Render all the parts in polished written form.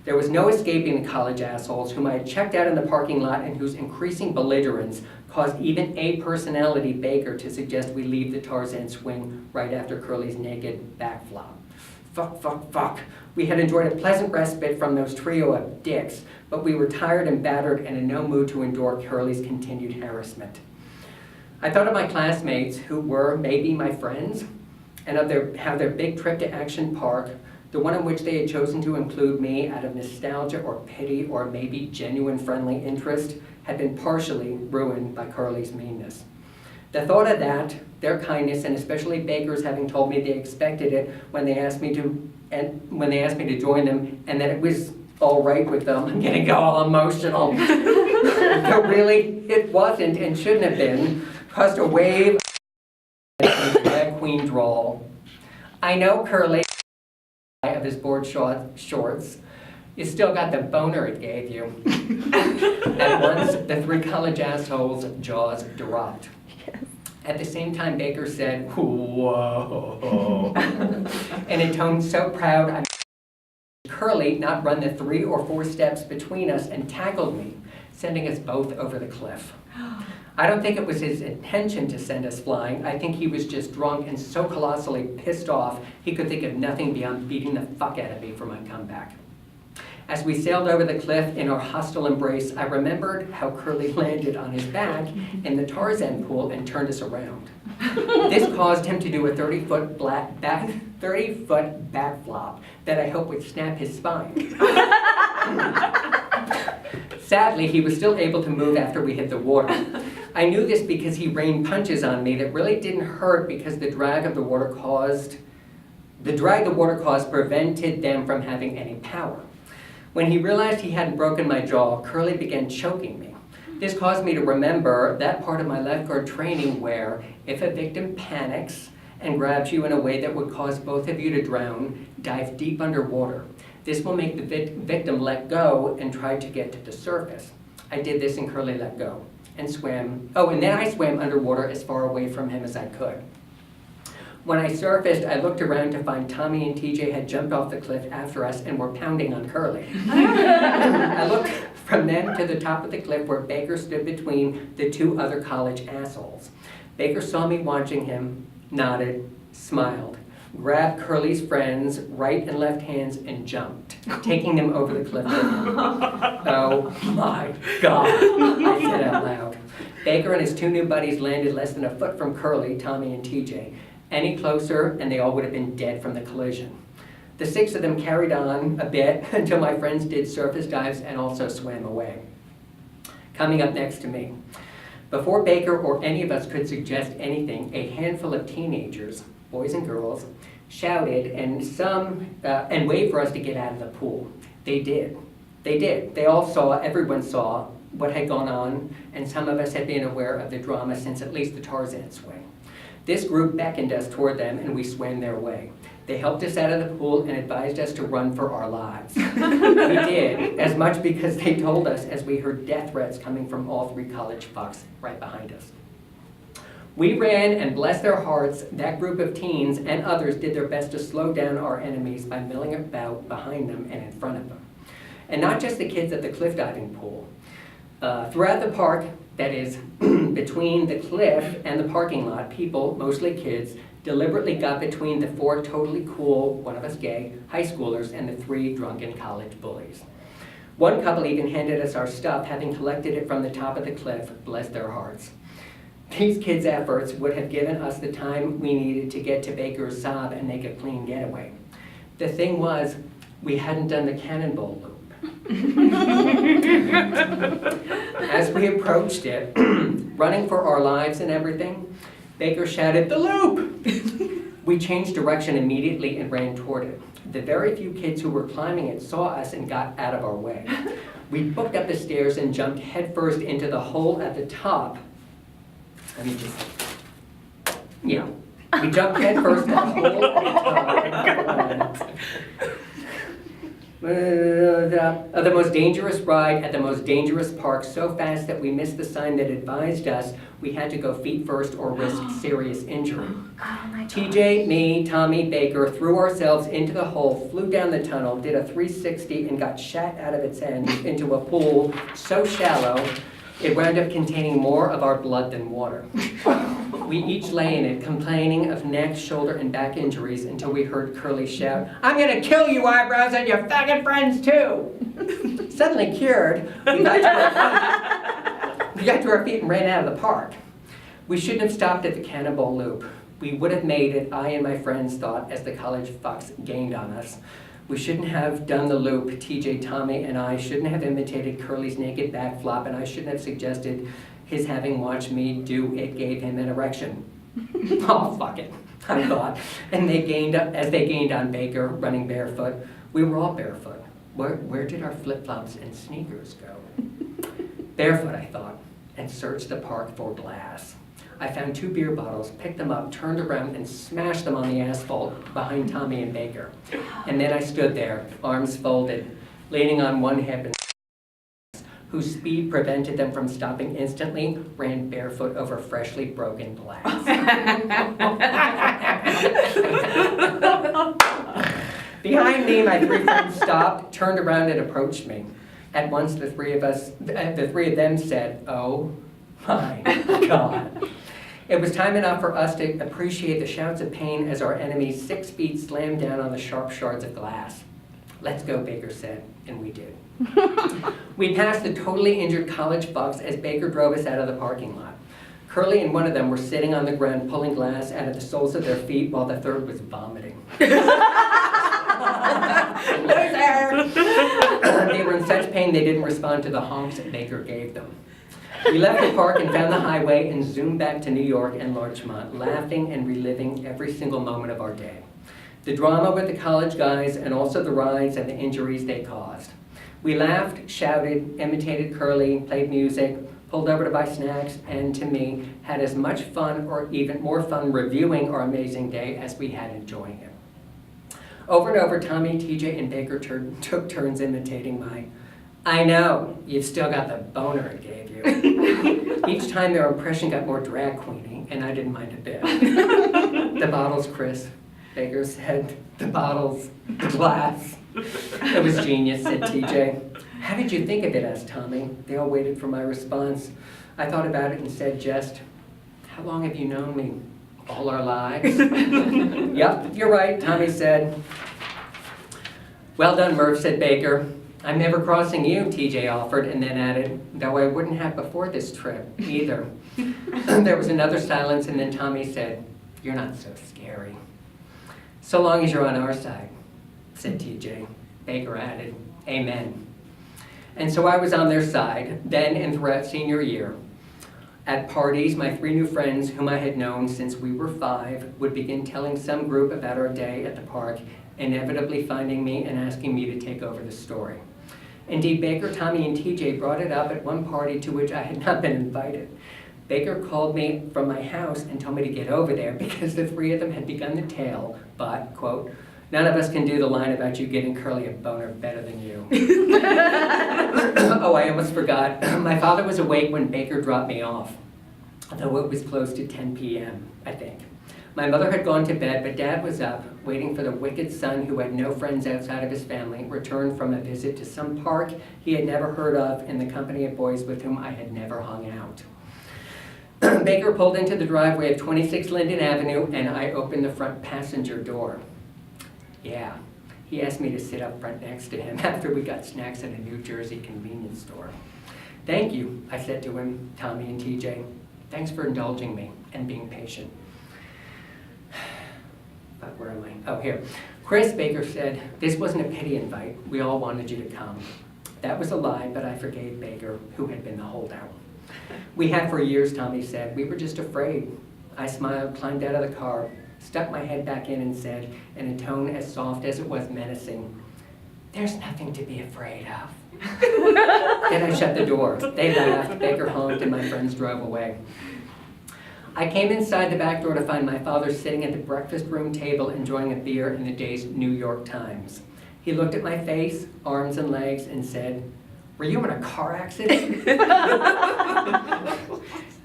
There was no escaping the college assholes whom I had checked out in the parking lot and whose increasing belligerence caused even a personality Baker to suggest we leave the Tarzan swing right after Curly's naked back flop. Fuck. We had enjoyed a pleasant respite from those trio of dicks, but we were tired and battered and in no mood to endure Curly's continued harassment. I thought of my classmates, who were maybe my friends, and of their big trip to Action Park, the one in which they had chosen to include me out of nostalgia or pity or maybe genuine friendly interest, had been partially ruined by Curly's meanness. The thought of that, their kindness, and especially Baker's having told me they expected it when they asked me to join them, and that it was all right with them. I'm getting all emotional. Though really, it wasn't and shouldn't have been, caused a wave of drag queen drawl. I know Curly of his board shorts. You still got the boner it gave you. At once, the three college assholes' jaws dropped. Yes. At the same time, Baker said, "Whoa," in a tone so proud I made Curly not run the 3 or 4 steps between us and tackled me, sending us both over the cliff. I don't think it was his intention to send us flying. I think he was just drunk and so colossally pissed off he could think of nothing beyond beating the fuck out of me for my comeback. As we sailed over the cliff in our hostile embrace, I remembered how Curly landed on his back in the Tarzan pool and turned us around. This caused him to do a 30-foot back flop that I hope would snap his spine. Sadly, he was still able to move after we hit the water. I knew this because he rained punches on me that really didn't hurt because the drag the water caused prevented them from having any power. When he realized he hadn't broken my jaw, Curly began choking me. This caused me to remember that part of my lifeguard training where, if a victim panics and grabs you in a way that would cause both of you to drown, dive deep underwater. This will make the victim let go and try to get to the surface. I did this and Curly let go and swam. Oh, and then I swam underwater as far away from him as I could. When I surfaced, I looked around to find Tommy and TJ had jumped off the cliff after us and were pounding on Curly. I looked from them to the top of the cliff where Baker stood between the 2 other college assholes. Baker saw me watching him, nodded, smiled, grabbed Curly's friends' right and left hands and jumped, taking them over the cliff with him. Oh my God, I said out loud. Baker and his 2 new buddies landed less than a foot from Curly, Tommy, and TJ. Any closer, and they all would have been dead from the collision. The 6 of them carried on a bit until my friends did surface dives and also swam away. Coming up next to me. Before Baker or any of us could suggest anything, a handful of teenagers, boys and girls, shouted and waved for us to get out of the pool. They did. They all saw, everyone saw what had gone on, and some of us had been aware of the drama since at least the Tarzan swing. This group beckoned us toward them and we swam their way. They helped us out of the pool and advised us to run for our lives. We did, as much because they told us as we heard death threats coming from all 3 college fucks right behind us. We ran, and bless their hearts, that group of teens and others did their best to slow down our enemies by milling about behind them and in front of them. And not just the kids at the cliff diving pool. Throughout the park, that is, between the cliff and the parking lot, people, mostly kids, deliberately got between the 4 totally cool, one of us gay, high schoolers and the 3 drunken college bullies. One couple even handed us our stuff, having collected it from the top of the cliff, bless their hearts. These kids' efforts would have given us the time we needed to get to Baker's Sob and make a clean getaway. The thing was, we hadn't done the cannonball loop. As we approached it, running for our lives and everything, Baker shouted, "The loop!" We changed direction immediately and ran toward it. The very few kids who were climbing it saw us and got out of our way. We booked up the stairs and jumped headfirst into the hole at the top. We jumped headfirst in the hole at the top. The most dangerous ride at the most dangerous park, so fast that we missed the sign that advised us we had to go feet first or risk serious injury. Oh my God. TJ, me, Tommy, Baker threw ourselves into the hole, flew down the tunnel, did a 360, and got shot out of its end into a pool so shallow it wound up containing more of our blood than water. We each lay in it, complaining of neck, shoulder, and back injuries until we heard Curly shout, "I'm gonna kill you, Eyebrows, and your faggot friends too!" Suddenly cured, we got to our feet and ran out of the park. We shouldn't have stopped at the Cannonball Loop. We would have made it, I and my friends thought, as the college fox gained on us. We shouldn't have done the loop. TJ, Tommy, and I shouldn't have imitated Curly's naked back flop, and I shouldn't have suggested his having watched me do it gave him an erection. Oh, fuck it, I thought. And as they gained on Baker, running barefoot. We were all barefoot. Where did our flip-flops and sneakers go? Barefoot, I thought, and searched the park for glass. I found 2 beer bottles, picked them up, turned around, and smashed them on the asphalt behind Tommy and Baker. And then I stood there, arms folded, leaning on one hip, and whose speed prevented them from stopping instantly, ran barefoot over freshly broken glass. Behind me, my 3 friends stopped, turned around, and approached me. At once, the three of them said, "Oh my God." It was time enough for us to appreciate the shouts of pain as our enemies 6 feet slammed down on the sharp shards of glass. "Let's go," Baker said, and we did. We passed the totally injured college bucks as Baker drove us out of the parking lot. Curly and one of them were sitting on the ground pulling glass out of the soles of their feet while the third was vomiting. They were in such pain they didn't respond to the honks Baker gave them. We left the park and found the highway and zoomed back to New York and Larchmont, laughing and reliving every single moment of our day. The drama with the college guys and also the rides and the injuries they caused. We laughed, shouted, imitated Curly, played music, pulled over to buy snacks, and to me, had as much fun or even more fun reviewing our amazing day as we had enjoying it. Over and over, Tommy, TJ, and Baker took turns imitating my, "I know, you've still got the boner it gave you." Each time their impression got more drag queeny, and I didn't mind a bit. "The bottles, Chris," Baker said. "The bottles, the glass." "It was genius," said TJ. "How did you think of it?" asked Tommy. They all waited for my response. I thought about it and said just, "How long have you known me? All our lives?" "Yep, you're right," Tommy said. "Well done, Murph," said Baker. "I'm never crossing you," TJ offered, and then added, "though I wouldn't have before this trip, either." There was another silence, and then Tommy said, "You're not so scary." "So long as you're on our side," said TJ. Baker added, "Amen." And so I was on their side, then and throughout senior year. At parties, my 3 new friends, whom I had known since we were 5, would begin telling some group about our day at the park, inevitably finding me and asking me to take over the story. Indeed, Baker, Tommy, and TJ brought it up at one party to which I had not been invited. Baker called me from my house and told me to get over there because the 3 of them had begun the tale, but, quote, "None of us can do the line about you getting Curly a boner better than you." Oh, I almost forgot. My father was awake when Baker dropped me off, though it was close to 10 p.m., I think. My mother had gone to bed, but Dad was up, waiting for the wicked son who had no friends outside of his family, returned from a visit to some park he had never heard of in the company of boys with whom I had never hung out. Baker pulled into the driveway of 26 Linden Avenue, and I opened the front passenger door. Yeah, he asked me to sit up front next to him after we got snacks at a New Jersey convenience store. "Thank you," I said to him, Tommy and TJ. "Thanks for indulging me and being patient." But where am I? Oh, here. "Chris," Baker said, "this wasn't a pity invite. We all wanted you to come." That was a lie, but I forgave Baker, who had been the holdout. "We had for years," Tommy said. "We were just afraid." I smiled, climbed out of the car, stuck my head back in and said, in a tone as soft as it was menacing, "There's nothing to be afraid of." Then I shut the door. They laughed, Baker honked, and my friends drove away. I came inside the back door to find my father sitting at the breakfast room table enjoying a beer in the day's New York Times. He looked at my face, arms and legs, and said, "Were you in a car accident?"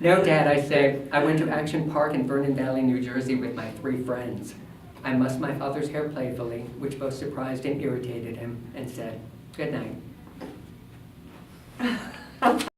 "No, Dad," I said. "I went to Action Park in Vernon Valley, New Jersey with my 3 friends." I mussed my father's hair playfully, which both surprised and irritated him, and said, "Good night."